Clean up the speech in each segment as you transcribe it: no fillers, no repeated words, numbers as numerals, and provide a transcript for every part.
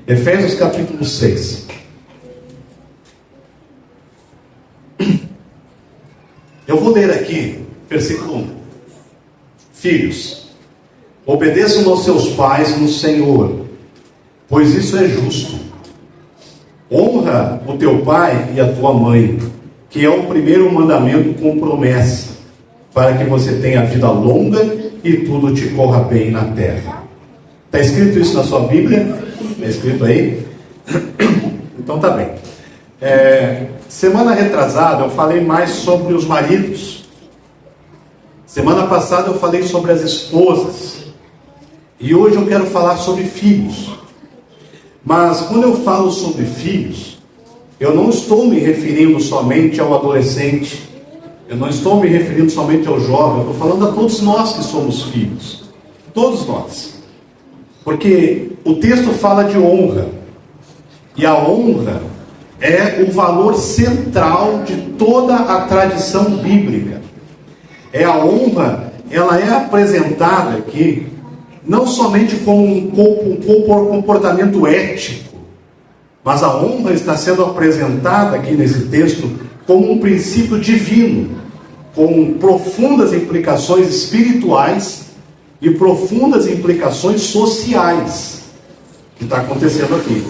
Efésios capítulo 6. Eu vou ler aqui, versículo 1. Filhos, obedeçam aos seus pais no Senhor, pois isso é justo. Honra o teu pai e a tua mãe, que é o primeiro mandamento com promessa, para que você tenha vida longa e tudo te corra bem na terra. Está escrito isso na sua Bíblia? Está escrito aí? Então tá bem. Semana retrasada eu falei mais sobre os maridos. Semana passada eu falei sobre as esposas. E hoje eu quero falar sobre filhos. Mas quando eu falo sobre filhos, eu não estou me referindo somente ao adolescente. Eu não estou me referindo somente ao jovem. Eu estou falando a todos nós que somos filhos. Todos nós. Porque o texto fala de honra. E a honra é o valor central de toda a tradição bíblica. A honra, ela é apresentada aqui não somente como um comportamento ético, mas a honra está sendo apresentada aqui nesse texto como um princípio divino, com profundas implicações espirituais e profundas implicações sociais que está acontecendo aqui.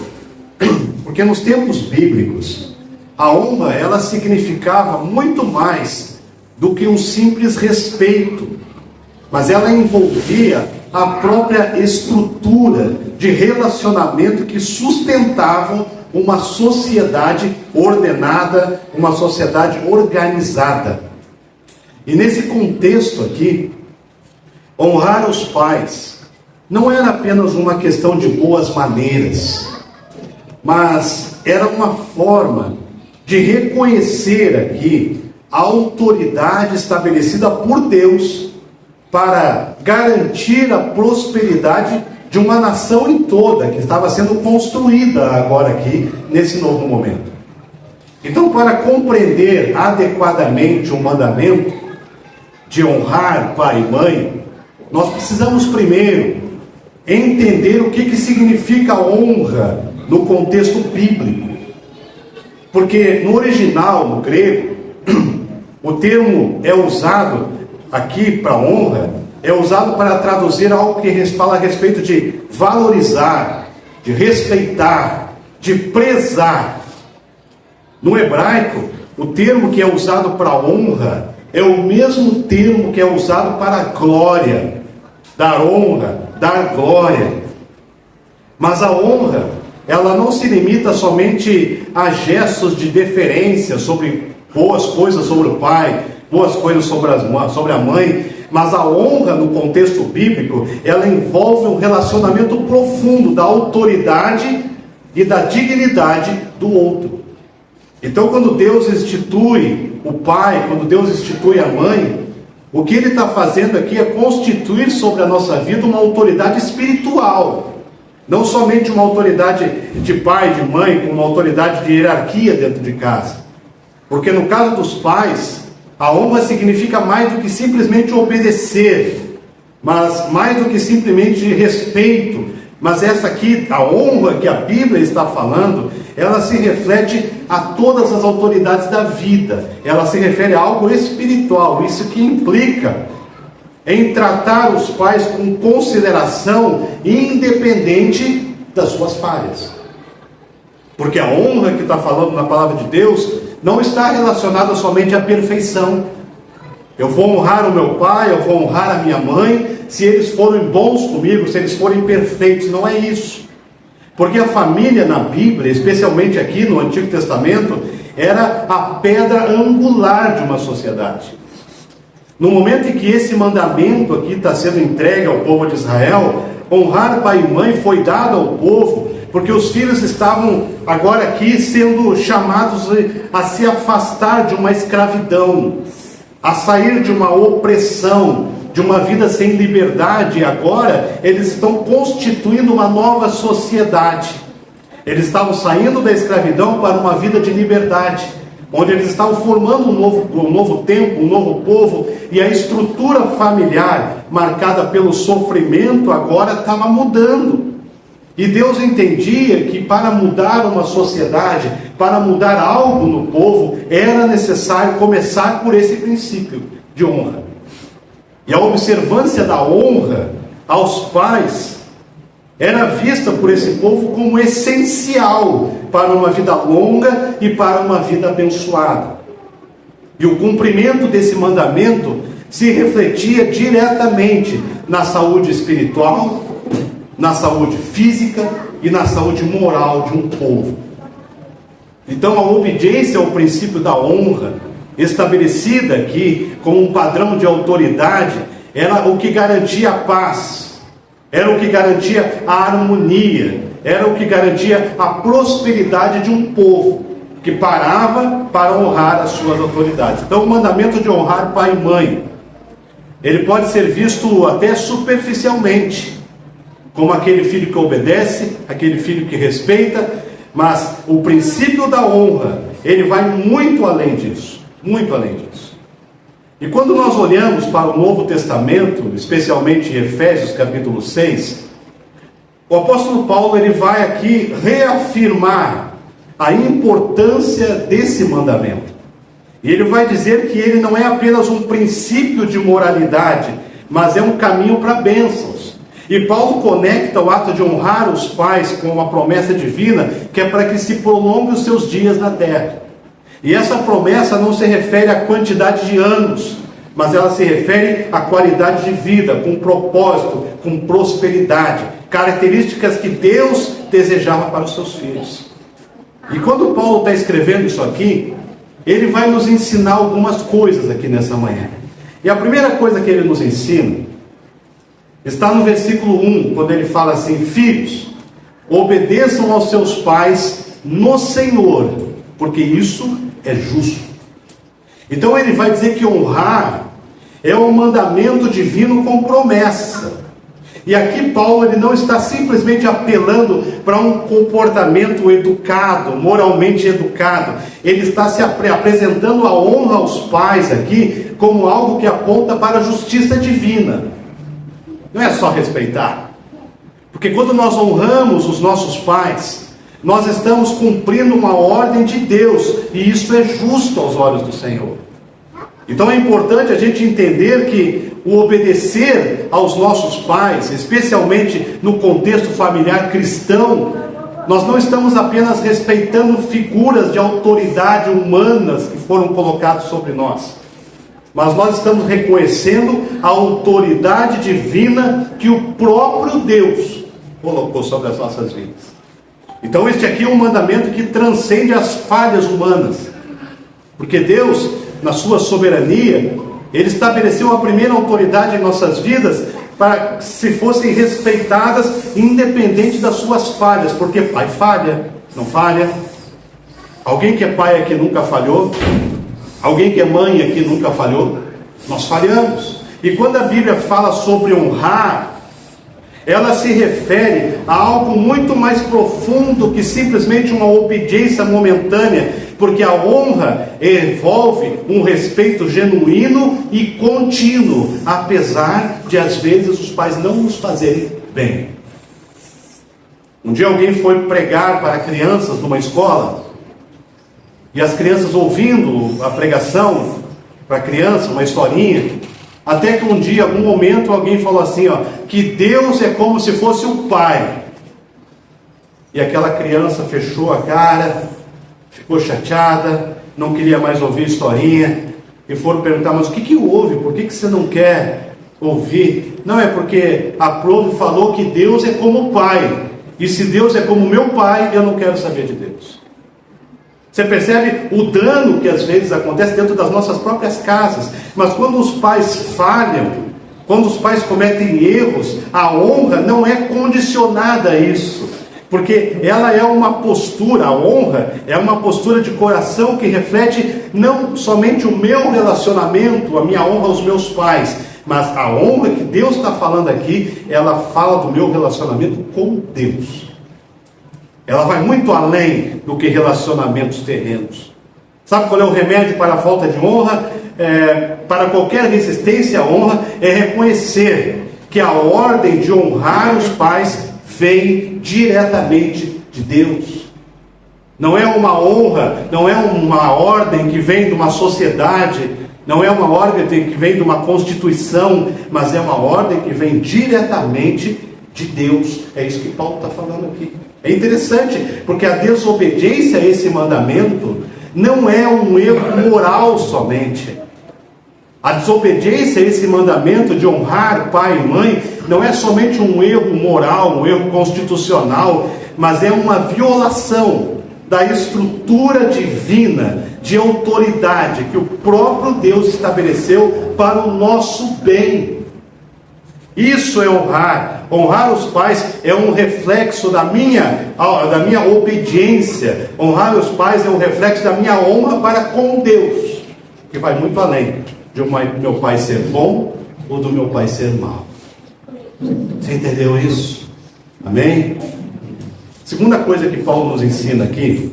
Porque nos tempos bíblicos, a honra, ela significava muito mais do que um simples respeito, mas ela envolvia a própria estrutura de relacionamento que sustentava uma sociedade ordenada, uma sociedade organizada. E nesse contexto aqui, honrar os pais não era apenas uma questão de boas maneiras, mas era uma forma de reconhecer aqui a autoridade estabelecida por Deus para garantir a prosperidade de uma nação em toda, que estava sendo construída agora aqui, nesse novo momento. Então, para compreender adequadamente o mandamento de honrar pai e mãe, nós precisamos primeiro entender o que significa honra no contexto bíblico. Porque no original, no grego, o termo é usado aqui para honra, é usado para traduzir algo que fala a respeito de valorizar, de respeitar, de prezar. No hebraico, o termo que é usado para honra é o mesmo termo que é usado para glória, dar honra, dar glória. Mas a honra, ela não se limita somente a gestos de deferência sobre boas coisas sobre o pai, boas coisas sobre a mãe, mas a honra no contexto bíblico, ela envolve um relacionamento profundo da autoridade e da dignidade do outro. Então, quando Deus institui o pai, quando Deus institui a mãe, o que Ele está fazendo aqui é constituir sobre a nossa vida uma autoridade espiritual. Não somente uma autoridade de pai, de mãe, com uma autoridade de hierarquia dentro de casa. Porque no caso dos pais, a honra significa mais do que simplesmente obedecer, mas mais do que simplesmente respeito. Mas essa aqui, a honra que a Bíblia está falando, ela se reflete a todas as autoridades da vida. Ela se refere a algo espiritual. Isso que implica em tratar os pais com consideração independente das suas falhas. Porque a honra que está falando na palavra de Deus não está relacionada somente à perfeição. Eu vou honrar o meu pai, eu vou honrar a minha mãe, se eles forem bons comigo, se eles forem perfeitos. Não é isso. Porque a família na Bíblia, especialmente aqui no Antigo Testamento, era a pedra angular de uma sociedade. No momento em que esse mandamento aqui está sendo entregue ao povo de Israel, honrar pai e mãe foi dado ao povo, porque os filhos estavam agora aqui sendo chamados a se afastar de uma escravidão, a sair de uma opressão, de uma vida sem liberdade. E agora eles estão constituindo uma nova sociedade. Eles estavam saindo da escravidão para uma vida de liberdade, onde eles estavam formando um novo tempo, um novo povo, e a estrutura familiar, marcada pelo sofrimento, agora estava mudando. E Deus entendia que para mudar uma sociedade, para mudar algo no povo, era necessário começar por esse princípio de honra. E a observância da honra aos pais era vista por esse povo como essencial para uma vida longa e para uma vida abençoada. E o cumprimento desse mandamento se refletia diretamente na saúde espiritual, na saúde física e na saúde moral de um povo. Então a obediência ao princípio da honra, estabelecida aqui como um padrão de autoridade, era o que garantia a paz, era o que garantia a harmonia, era o que garantia a prosperidade de um povo que parava para honrar as suas autoridades. Então o mandamento de honrar pai e mãe, ele pode ser visto até superficialmente, como aquele filho que obedece, aquele filho que respeita, mas o princípio da honra, ele vai muito além disso, muito além disso. E quando nós olhamos para o Novo Testamento, especialmente em Efésios capítulo 6, o apóstolo Paulo ele vai aqui reafirmar a importância desse mandamento. E ele vai dizer que ele não é apenas um princípio de moralidade, mas é um caminho para bênçãos. E Paulo conecta o ato de honrar os pais com uma promessa divina, que é para que se prolongue os seus dias na terra. E essa promessa não se refere à quantidade de anos, mas ela se refere à qualidade de vida, com propósito, com prosperidade, características que Deus desejava para os seus filhos. E quando Paulo está escrevendo isso aqui, ele vai nos ensinar algumas coisas aqui nessa manhã. E a primeira coisa que ele nos ensina está no versículo 1, quando ele fala assim: filhos, obedeçam aos seus pais no Senhor, porque isso é justo. Então ele vai dizer que honrar é um mandamento divino com promessa. E aqui Paulo ele não está simplesmente apelando para um comportamento educado, moralmente educado. Ele está se apresentando a honra aos pais aqui como algo que aponta para a justiça divina. Não é só respeitar. Porque quando nós honramos os nossos pais, nós estamos cumprindo uma ordem de Deus, e isso é justo aos olhos do Senhor. Então é importante a gente entender que o obedecer aos nossos pais, especialmente no contexto familiar cristão, nós não estamos apenas respeitando figuras de autoridade humanas que foram colocadas sobre nós, mas nós estamos reconhecendo a autoridade divina que o próprio Deus colocou sobre as nossas vidas. Então este aqui é um mandamento que transcende as falhas humanas, porque Deus, na sua soberania, Ele estabeleceu a primeira autoridade em nossas vidas para que se fossem respeitadas independente das suas falhas, porque pai falha, não falha. Alguém que é pai aqui nunca falhou? Alguém que é mãe aqui nunca falhou? Nós falhamos. E quando a Bíblia fala sobre honrar, ela se refere a algo muito mais profundo que simplesmente uma obediência momentânea, porque a honra envolve um respeito genuíno e contínuo, apesar de às vezes os pais não nos fazerem bem. Um dia alguém foi pregar para crianças numa escola, e as crianças ouvindo a pregação para a criança, uma historinha, até que um dia, em algum momento, alguém falou assim, que Deus é como se fosse o pai. E aquela criança fechou a cara, ficou chateada, não queria mais ouvir a historinha, e foram perguntar, mas o que houve? Por que você não quer ouvir? Não, é porque a prof falou que Deus é como o pai, e se Deus é como meu pai, eu não quero saber de Deus. Você percebe o dano que às vezes acontece dentro das nossas próprias casas. Mas quando os pais falham, quando os pais cometem erros, a honra não é condicionada a isso. Porque ela é uma postura, a honra é uma postura de coração que reflete não somente o meu relacionamento, a minha honra aos meus pais, mas a honra que Deus está falando aqui, ela fala do meu relacionamento com Deus. Ela vai muito além do que relacionamentos terrenos. Sabe qual é o remédio para a falta de honra? Para qualquer resistência à honra, é reconhecer que a ordem de honrar os pais vem diretamente de Deus. Não é uma honra, não é uma ordem que vem de uma sociedade, não é uma ordem que vem de uma constituição, mas é uma ordem que vem diretamente de Deus. É isso que Paulo está falando aqui. É interessante, porque a desobediência a esse mandamento não é um erro moral somente. A desobediência a esse mandamento de honrar pai e mãe não é somente um erro moral, um erro constitucional, mas é uma violação da estrutura divina de autoridade que o próprio Deus estabeleceu para o nosso bem. Isso é honrar. Honrar os pais é um reflexo da minha obediência. Honrar os pais é um reflexo da minha honra para com Deus, que vai muito além de meu pai ser bom ou do meu pai ser mau. Você entendeu isso? Amém? Segunda coisa que Paulo nos ensina aqui,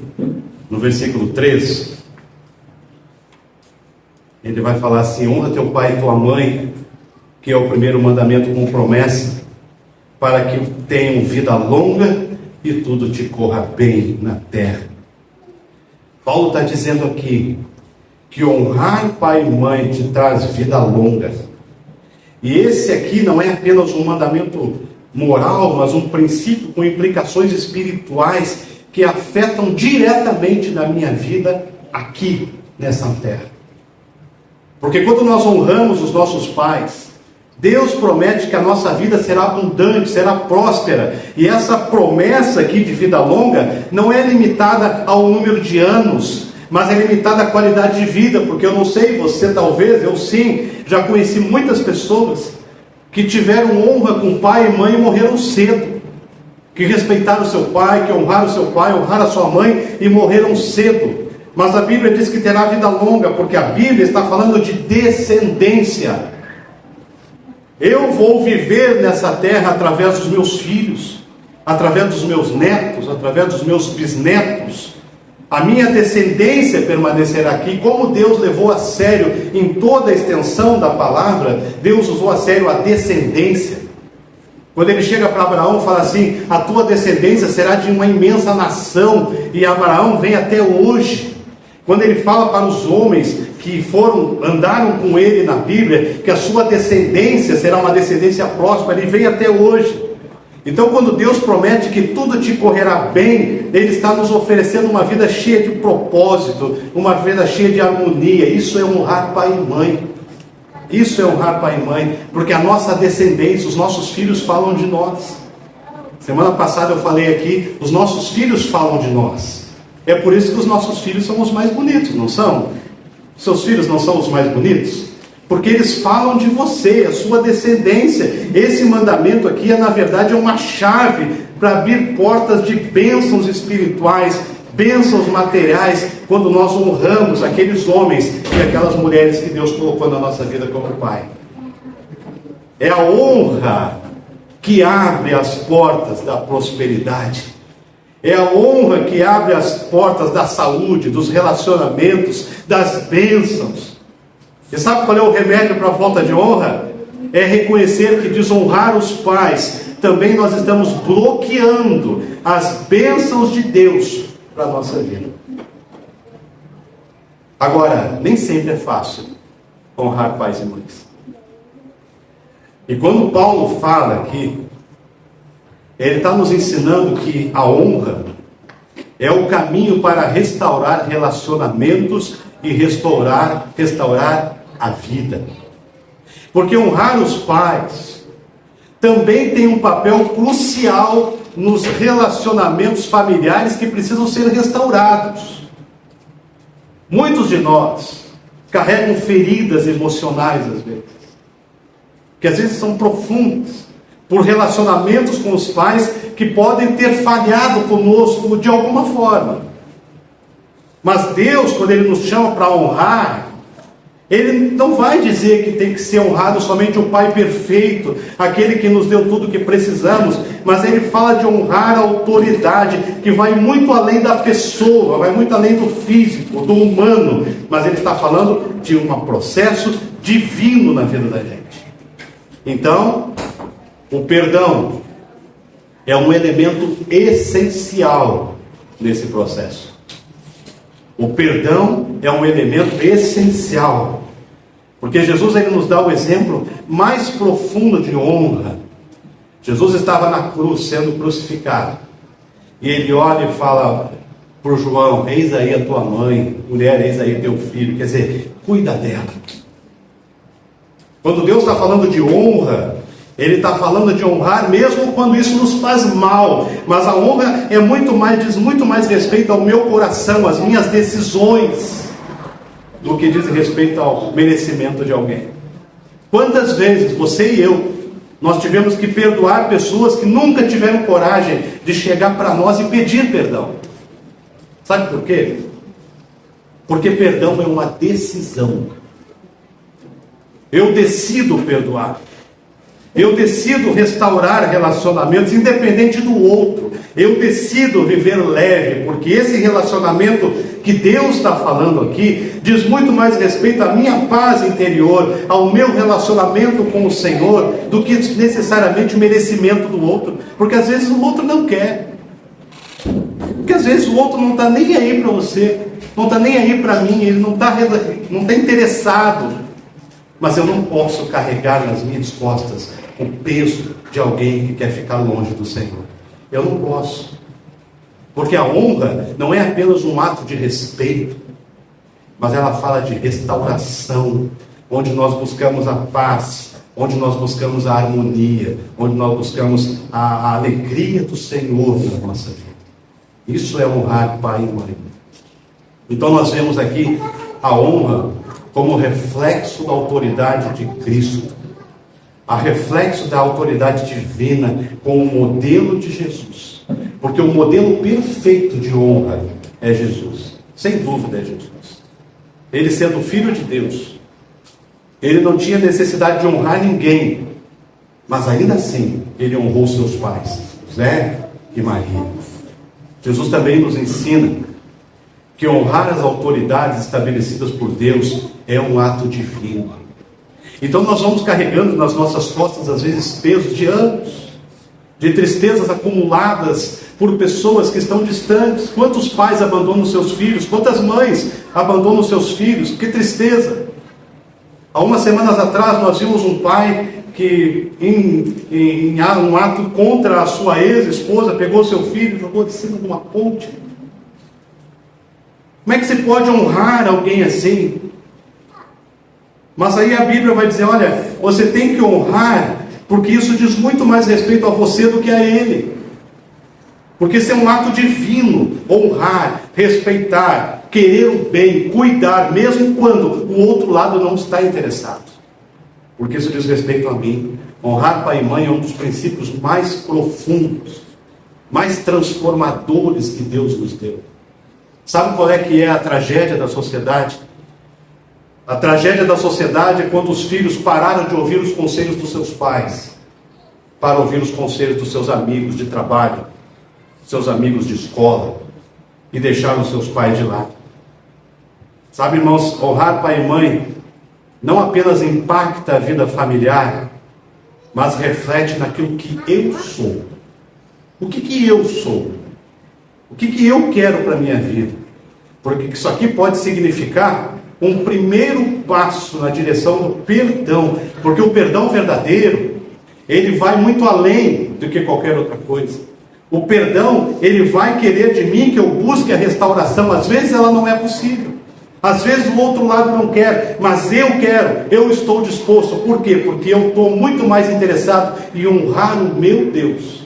no versículo 13, ele vai falar assim: honra teu pai e tua mãe, que é o primeiro mandamento com promessa, para que tenham vida longa e tudo te corra bem na terra. Paulo está dizendo aqui que honrar pai e mãe te traz vida longa. E esse aqui não é apenas um mandamento moral, mas um princípio com implicações espirituais que afetam diretamente na minha vida aqui nessa terra. Porque quando nós honramos os nossos pais, Deus promete que a nossa vida será abundante, será próspera. E essa promessa aqui de vida longa não é limitada ao número de anos, mas é limitada à qualidade de vida. Porque eu não sei, você talvez, eu sim, já conheci muitas pessoas que tiveram honra com pai e mãe e morreram cedo. Que respeitaram o seu pai, que honraram o seu pai, honraram a sua mãe e morreram cedo. Mas a Bíblia diz que terá vida longa, porque a Bíblia está falando de descendência. Eu vou viver nessa terra através dos meus filhos, através dos meus netos, através dos meus bisnetos. A minha descendência permanecerá aqui. Como Deus levou a sério em toda a extensão da palavra, Deus usou a sério a descendência. Quando ele chega para Abraão e fala assim: a tua descendência será de uma imensa nação, e Abraão vem até hoje. Quando ele fala para os homens que andaram com ele na Bíblia, que a sua descendência será uma descendência próspera, ele vem até hoje. Então, quando Deus promete que tudo te correrá bem, Ele está nos oferecendo uma vida cheia de propósito, uma vida cheia de harmonia. Isso é honrar pai e mãe. Isso é honrar pai e mãe, porque a nossa descendência, os nossos filhos falam de nós. Semana passada eu falei aqui, os nossos filhos falam de nós. É por isso que os nossos filhos são os mais bonitos, não são? Seus filhos não são os mais bonitos? Porque eles falam de você, a sua descendência. Esse mandamento aqui, na verdade, é uma chave para abrir portas de bênçãos espirituais, bênçãos materiais, quando nós honramos aqueles homens e aquelas mulheres que Deus colocou na nossa vida como pai. É a honra que abre as portas da prosperidade. É a honra que abre as portas da saúde, dos relacionamentos, das bênçãos. E sabe qual é o remédio para a falta de honra? É reconhecer que desonrar os pais, também nós estamos bloqueando as bênçãos de Deus para a nossa vida. Agora, nem sempre é fácil honrar pais e mães. E quando Paulo fala aqui, ele está nos ensinando que a honra é o caminho para restaurar relacionamentos e restaurar a vida. Porque honrar os pais também tem um papel crucial nos relacionamentos familiares que precisam ser restaurados. Muitos de nós carregam feridas emocionais às vezes, que às vezes são profundas, por relacionamentos com os pais que podem ter falhado conosco de alguma forma. Mas Deus, quando Ele nos chama para honrar, Ele não vai dizer que tem que ser honrado somente o Pai perfeito, aquele que nos deu tudo o que precisamos, mas Ele fala de honrar a autoridade, que vai muito além da pessoa, vai muito além do físico, do humano, mas Ele está falando de um processo divino na vida da gente. Então, o perdão é um elemento essencial nesse processo. O perdão é um elemento essencial, porque Jesus ele nos dá o exemplo mais profundo de honra. Jesus estava na cruz, sendo crucificado, e ele olha e fala para o João: eis aí a tua mãe, mulher, eis aí teu filho. Quer dizer, cuida dela. Quando Deus está falando de honra, Ele está falando de honrar mesmo quando isso nos faz mal. Mas a honra é muito mais, diz muito mais respeito ao meu coração, às minhas decisões, do que diz respeito ao merecimento de alguém. Quantas vezes você e eu, nós tivemos que perdoar pessoas que nunca tiveram coragem de chegar para nós e pedir perdão? Sabe por quê? Porque perdão é uma decisão. Eu decido perdoar. Eu decido restaurar relacionamentos independente do outro. Eu decido viver leve, porque esse relacionamento que Deus está falando aqui diz muito mais respeito à minha paz interior, ao meu relacionamento com o Senhor, do que necessariamente o merecimento do outro. Porque às vezes o outro não quer. Porque às vezes o outro não está nem aí para você, não está nem aí para mim, ele não está interessado. Mas eu não posso carregar nas minhas costas o peso de alguém que quer ficar longe do Senhor. Eu não posso. Porque a honra não é apenas um ato de respeito, mas ela fala de restauração, onde nós buscamos a paz, onde nós buscamos a harmonia, onde nós buscamos a alegria do Senhor na nossa vida. Isso é honrar pai e mãe. Então nós vemos aqui a honra como reflexo da autoridade de Cristo, a reflexo da autoridade divina com o modelo de Jesus, porque o modelo perfeito de honra é Jesus, sem dúvida é Jesus. Ele sendo filho de Deus, ele não tinha necessidade de honrar ninguém, mas ainda assim ele honrou seus pais, José e Maria. Jesus também nos ensina que honrar as autoridades estabelecidas por Deus é um ato divino. Então nós vamos carregando nas nossas costas às vezes pesos de anos, de tristezas acumuladas por pessoas que estão distantes. Quantos pais abandonam seus filhos? Quantas mães abandonam seus filhos? Que tristeza! Há umas semanas atrás nós vimos um pai que em um ato contra a sua ex-esposa pegou seu filho e jogou de cima de uma ponte. Como é que se pode honrar alguém assim? Mas aí a Bíblia vai dizer: olha, você tem que honrar, porque isso diz muito mais respeito a você do que a ele. Porque isso é um ato divino, honrar, respeitar, querer o bem, cuidar, mesmo quando o outro lado não está interessado. Porque isso diz respeito a mim. Honrar pai e mãe é um dos princípios mais profundos, mais transformadores que Deus nos deu. Sabe qual é que é a tragédia da sociedade? A tragédia da sociedade é quando os filhos pararam de ouvir os conselhos dos seus pais para ouvir os conselhos dos seus amigos de trabalho, seus amigos de escola, e deixaram os seus pais de lado. Sabe, irmãos, honrar pai e mãe não apenas impacta a vida familiar, mas reflete naquilo que eu sou. O que eu sou? O que eu quero para a minha vida? Porque isso aqui pode significar um primeiro passo na direção do perdão, porque o perdão verdadeiro, ele vai muito além do que qualquer outra coisa. O perdão, ele vai querer de mim que eu busque a restauração. Às vezes ela não é possível, às vezes o outro lado não quer, mas eu quero, eu estou disposto. Por quê? Porque eu estou muito mais interessado em honrar o meu Deus.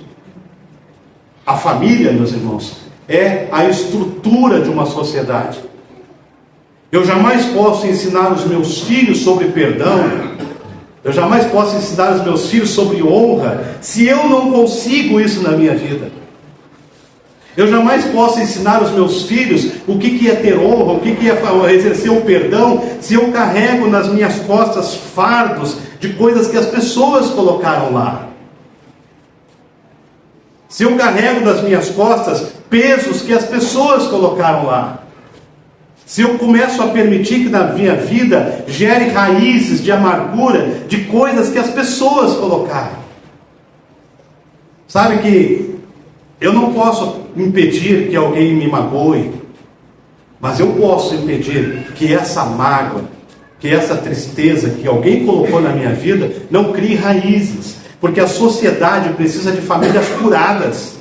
A família, meus irmãos, é a estrutura de uma sociedade. Eu jamais posso ensinar os meus filhos sobre perdão, eu jamais posso ensinar os meus filhos sobre honra, se eu não consigo isso na minha vida. Eu jamais posso ensinar os meus filhos o que é ter honra, o que é exercer o perdão, se eu carrego nas minhas costas fardos de coisas que as pessoas colocaram lá. Se eu carrego nas minhas costas pesos que as pessoas colocaram lá. Se eu começo a permitir que na minha vida gere raízes de amargura, de coisas que as pessoas colocaram. Sabe que eu não posso impedir que alguém me magoe, mas eu posso impedir que essa mágoa, que essa tristeza que alguém colocou na minha vida não crie raízes, porque a sociedade precisa de famílias curadas.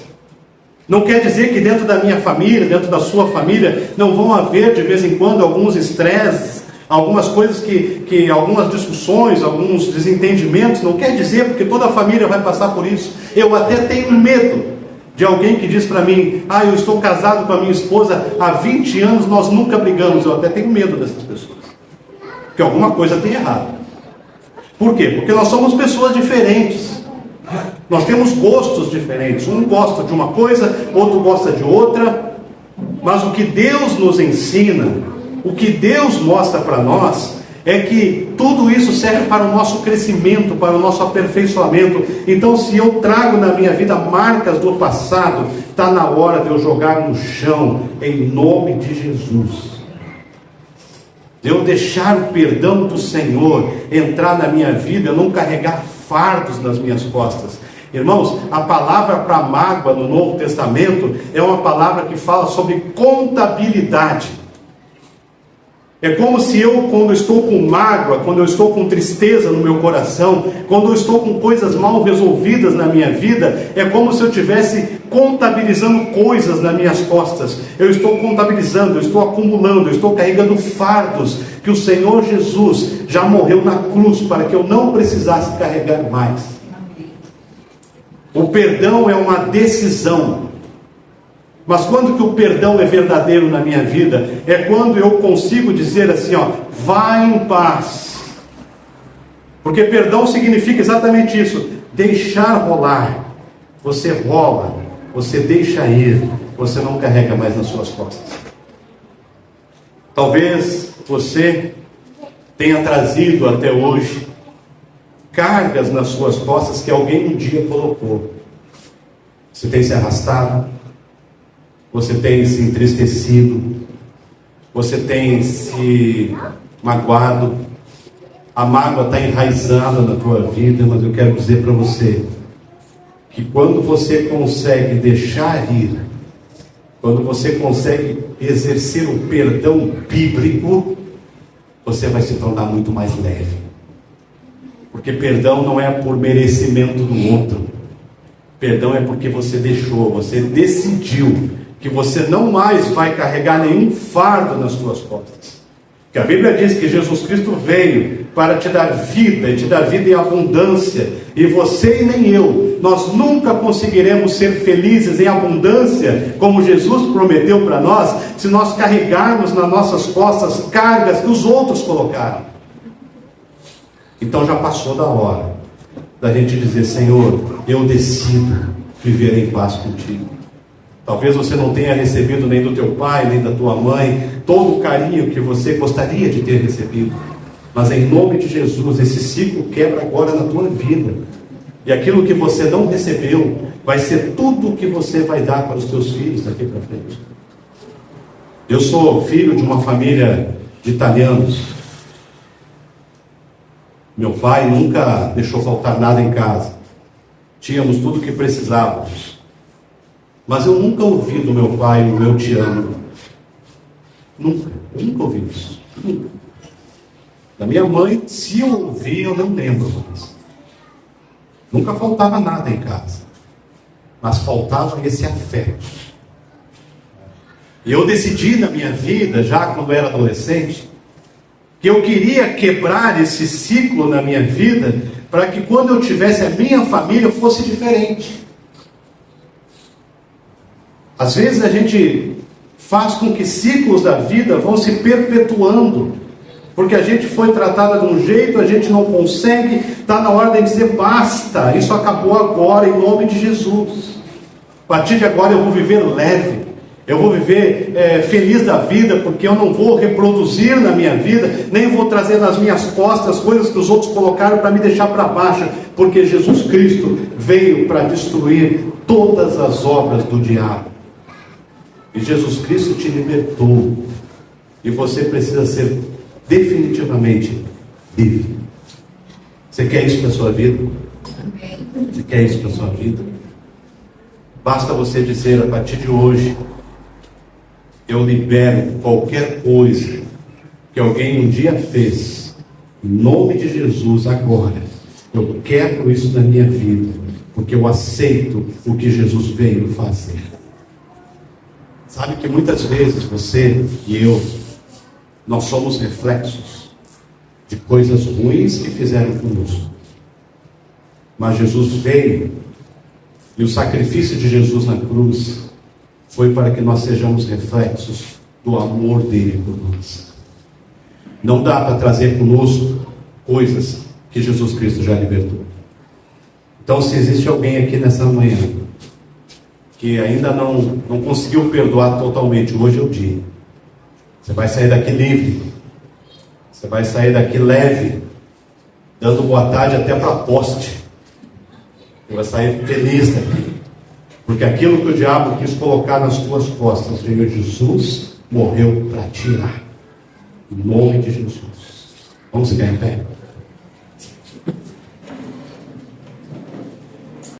Não quer dizer que dentro da minha família, dentro da sua família, não vão haver de vez em quando alguns estresses, algumas coisas que algumas discussões, alguns desentendimentos. Não quer dizer, porque toda a família vai passar por isso. Eu até tenho medo de alguém que diz para mim: eu estou casado com a minha esposa há 20 anos, nós nunca brigamos. Eu até tenho medo dessas pessoas, porque alguma coisa tem errado. Por quê? Porque nós somos pessoas diferentes. Nós temos gostos diferentes. Um gosta de uma coisa, outro gosta de outra. Mas o que Deus nos ensina, o que Deus mostra para nós, é que tudo isso serve para o nosso crescimento, para o nosso aperfeiçoamento. Então, se eu trago na minha vida marcas do passado, está na hora de eu jogar no chão, em nome de Jesus. De eu deixar o perdão do Senhor entrar na minha vida, eu não carregar fardos nas minhas costas. Irmãos, a palavra para mágoa no Novo Testamento é uma palavra que fala sobre contabilidade. É como se eu, quando estou com mágoa, quando eu estou com tristeza no meu coração, quando eu estou com coisas mal resolvidas na minha vida, é como se eu estivesse contabilizando coisas nas minhas costas. Eu estou contabilizando, eu estou acumulando, eu estou carregando fardos que o Senhor Jesus já morreu na cruz para que eu não precisasse carregar mais. O perdão é uma decisão. Mas quando que o perdão é verdadeiro na minha vida? É quando eu consigo dizer assim, vai em paz. Porque perdão significa exatamente isso: deixar rolar. Você rola, você deixa ir, você não carrega mais nas suas costas. Talvez você tenha trazido até hoje cargas nas suas costas que alguém um dia colocou. Você tem se arrastado, você tem se entristecido, você tem se magoado, a mágoa está enraizada na tua vida. Mas eu quero dizer para você que quando você consegue deixar ir, quando você consegue exercer o perdão bíblico, você vai se tornar muito mais leve. Porque perdão não é por merecimento do outro. Perdão é porque você deixou, você decidiu que você não mais vai carregar nenhum fardo nas suas costas. Que a Bíblia diz que Jesus Cristo veio para te dar vida, e te dar vida em abundância. E você e nem eu, nós nunca conseguiremos ser felizes em abundância, como Jesus prometeu para nós, se nós carregarmos nas nossas costas cargas que os outros colocaram. Então já passou da hora da gente dizer: Senhor, eu decido viver em paz contigo. Talvez você não tenha recebido nem do teu pai, nem da tua mãe, todo o carinho que você gostaria de ter recebido. Mas em nome de Jesus, esse ciclo quebra agora na tua vida. E aquilo que você não recebeu, vai ser tudo o que você vai dar para os teus filhos daqui para frente. Eu sou filho de uma família de italianos. Meu pai nunca deixou faltar nada em casa. Tínhamos tudo o que precisávamos. Mas eu nunca ouvi do meu pai o "eu te amo". Nunca. Eu nunca ouvi isso. Nunca. Da minha mãe, se eu ouvi, eu não lembro mais. Nunca faltava nada em casa. Mas faltava esse afeto. E eu decidi na minha vida, já quando eu era adolescente, que eu queria quebrar esse ciclo na minha vida, para que quando eu tivesse a minha família fosse diferente. Às vezes a gente faz com que ciclos da vida vão se perpetuando, porque a gente foi tratada de um jeito, a gente não consegue, está na hora de dizer basta, isso acabou agora, em nome de Jesus. A partir de agora eu vou viver leve. Eu vou viver feliz da vida, porque eu não vou reproduzir na minha vida, nem vou trazer nas minhas costas coisas que os outros colocaram para me deixar para baixo, porque Jesus Cristo veio para destruir todas as obras do diabo. E Jesus Cristo te libertou. E você precisa ser definitivamente livre. Você quer isso para a sua vida? Você quer isso para a sua vida? Basta você dizer: a partir de hoje, eu libero qualquer coisa que alguém um dia fez, em nome de Jesus, agora. Eu quebro isso na minha vida, porque eu aceito o que Jesus veio fazer. Sabe que muitas vezes você e eu, nós somos reflexos de coisas ruins que fizeram conosco. Mas Jesus veio, e o sacrifício de Jesus na cruz foi para que nós sejamos reflexos do amor dele por nós. Não dá para trazer conosco coisas que Jesus Cristo já libertou. Então, se existe alguém aqui nessa manhã que ainda não conseguiu perdoar totalmente, hoje é o dia. Você vai sair daqui livre. Você vai sair daqui leve, dando boa tarde até para a poste. Você vai sair feliz daqui. Porque aquilo que o diabo quis colocar nas tuas costas, veio Jesus, morreu para tirar. Em nome de Jesus. Vamos ficar em pé.